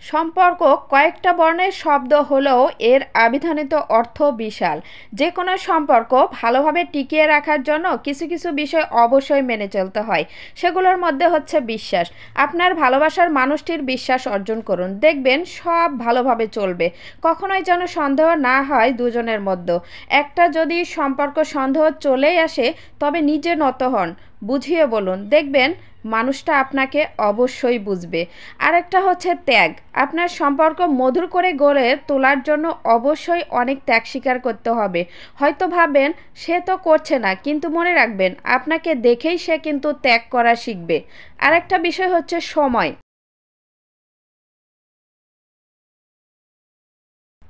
সম্পর্ক কয়েকটা বর্ণের শব্দ হলেও এর আবিধানিত অর্থ বিশাল। যে কোনো সম্পর্ক ভালোভাবে টিকিয়ে রাখার জন্য কিছু কিছু বিষয় অবশ্যই মেনে চলতে হয়। সেগুলোর মধ্যে হচ্ছে বিশ্বাস। আপনার ভালোবাসার মানুষটির বিশ্বাস অর্জন করুন, দেখবেন সব ভালোভাবে চলবে। কখনোই যেন সন্দেহ না হয় দুজনের মধ্যে। একটা যদি সম্পর্ক সন্দেহ চলেই আসে, তবে নিজে নত হন, বুঝিয়ে বলুন, দেখবেন মানুষটা আপনাকে অবশ্যই বুঝবে। আরেকটা হচ্ছে ত্যাগ। আপনার সম্পর্ক মধুর করে গড়ে তোলার জন্য অবশ্যই অনেক ত্যাগ স্বীকার করতে হবে। হয়তো ভাববেন সে তো করছে না, কিন্তু মনে রাখবেন আপনাকে দেখেই সে কিন্তু ত্যাগ করা শিখবে। আরেকটা বিষয় হচ্ছে সময়।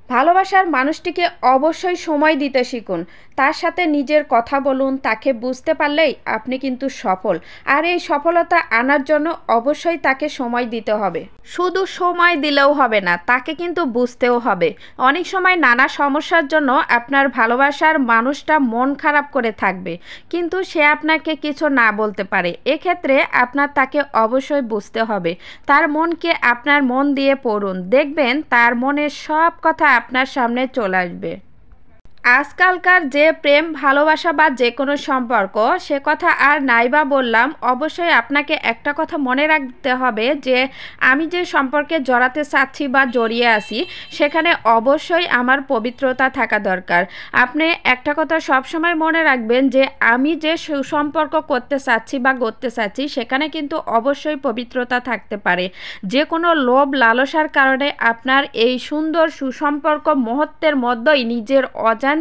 ভালোবাসার মানুষটিকে অবশ্যই সময় দিতে শিখুন। তার সাথে নিজের কথা বলুন, তাকে বুঝতে পারলেই আপনি কিন্তু সফল। আর এই সফলতা আনার জন্য অবশ্যই তাকে সময় দিতে হবে। শুধু সময় দিলেও হবে না, তাকে কিন্তু বুঝতেও হবে। অনেক সময় নানা সমস্যার জন্য আপনার ভালোবাসার মানুষটা মন খারাপ করে থাকবে, কিন্তু সে আপনাকে কিছু না বলতে পারে। এক্ষেত্রে আপনার তাকে অবশ্যই বুঝতে হবে। তার মনকে আপনার মন দিয়ে পড়ুন, দেখবেন তার মনের সব কথা আপনার সামনে চলে আসবে। আজকালকার যে প্রেম ভালোবাসা বা যে কোনো সম্পর্ক, সে কথা আর নাই বা বললাম। অবশ্যই আপনাকে একটা কথা মনে রাখতে হবে যে আমি যে সম্পর্কে জড়াতে চাচ্ছি বা জড়িয়ে আছি, সেখানে অবশ্যই আমার পবিত্রতা থাকা দরকার। আপনি একটা কথা সবসময় মনে রাখবেন যে আমি যে সুসম্পর্ক করতে চাচ্ছি বা গড়তে চাচ্ছি, সেখানে কিন্তু অবশ্যই পবিত্রতা থাকতে পারে। যে কোনো লোভ লালসার কারণে আপনার এই সুন্দর সুসম্পর্ক মুহূর্তের মধ্যেই নিজের অজান্তেই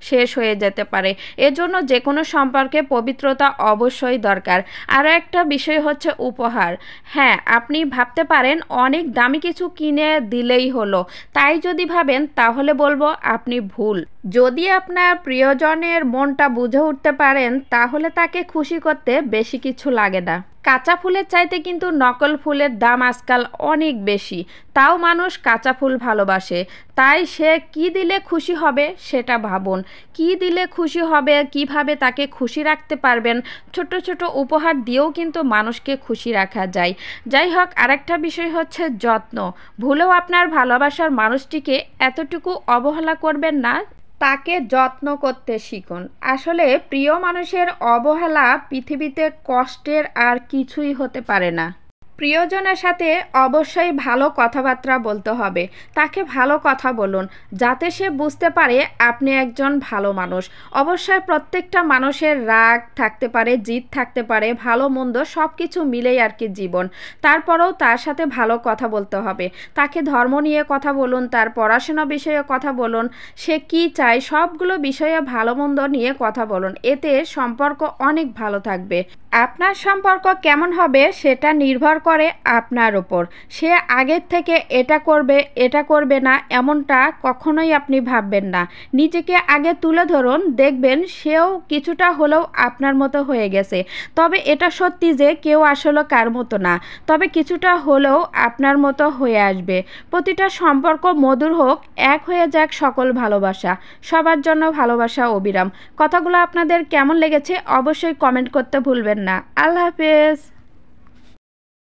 শেষ হয়ে যেতে পারে। এজন্য যে কোনো সম্পর্কে পবিত্রতা অবশ্যই দরকার। আরও একটা বিষয় হচ্ছে উপহার। হ্যাঁ, আপনি ভাবতে পারেন অনেক দামি কিছু কিনে দিলেই হলো, তাই যদি ভাবেন তাহলে বলবো আপনি ভুল। যদি আপনার প্রিয়জনের মনটা বুঝে উঠতে পারেন, তাহলে তাকে খুশি করতে বেশি কিছু লাগে না। কাঁচা ফুলের চাইতে কিন্তু নকল ফুলের দাম আজকাল অনেক বেশি, তাও মানুষ কাঁচা ফুল ভালোবাসে। তাই সে কি দিলে খুশি হবে সেটা ভাবুন। কি দিলে খুশি হবে, কিভাবে তাকে খুশি রাখতে পারবেন। ছোট ছোট উপহার দিয়েও কিন্তু মানুষকে খুশি রাখা যায়। যাই হোক, আরেকটা বিষয় হচ্ছে যত্ন। ভুলেও আপনার ভালোবাসার মানুষটিকে এতটুকু অবহেলা করবেন না, তাকে যত্ন করতে শিখুন। আসলে প্রিয় মানুষের অবহেলা পৃথিবীতে কষ্টের আর কিছুই হতে পারে না। প্রিয়জনের সাথে অবশ্যই ভালো কথাবার্তা বলতে হবে। তাকে ভালো কথা বলুন, যাতে সে বুঝতে পারে আপনি একজন ভালো মানুষ। অবশ্যই প্রত্যেকটা মানুষের রাগ থাকতে পারে, জিদ থাকতে পারে, ভালো মন্দ সব কিছু মিলেই আর কি জীবন। তারপরেও তার সাথে ভালো কথা বলতে হবে। তাকে ধর্ম নিয়ে কথা বলুন, তার পড়াশোনা বিষয়ে কথা বলুন, সে কি চায় সবগুলো বিষয়ে ভালো মন্দ নিয়ে কথা বলুন। এতে সম্পর্ক অনেক ভালো থাকবে। আপনার সম্পর্ক কেমন হবে সেটা নির্ভর করে আপনার ওপর। সে আগের থেকে এটা করবে না এমনটা কখনোই আপনি ভাববেন না। নিজেকে আগে তুলে ধরুন, দেখবেন সেও কিছুটা হলেও আপনার মতো হয়ে গেছে। তবে এটা সত্যি যে কেউ আসলে কার মতো না, তবে কিছুটা হলেও আপনার মতো হয়ে আসবে। প্রতিটা সম্পর্ক মধুর হোক, এক হয়ে যাক সকল ভালোবাসা। সবার জন্য ভালোবাসা অবিরাম। কথাগুলো আপনাদের কেমন লেগেছে অবশ্যই কমেন্ট করতে ভুলবেন না। আল্লাহ হাফেজ।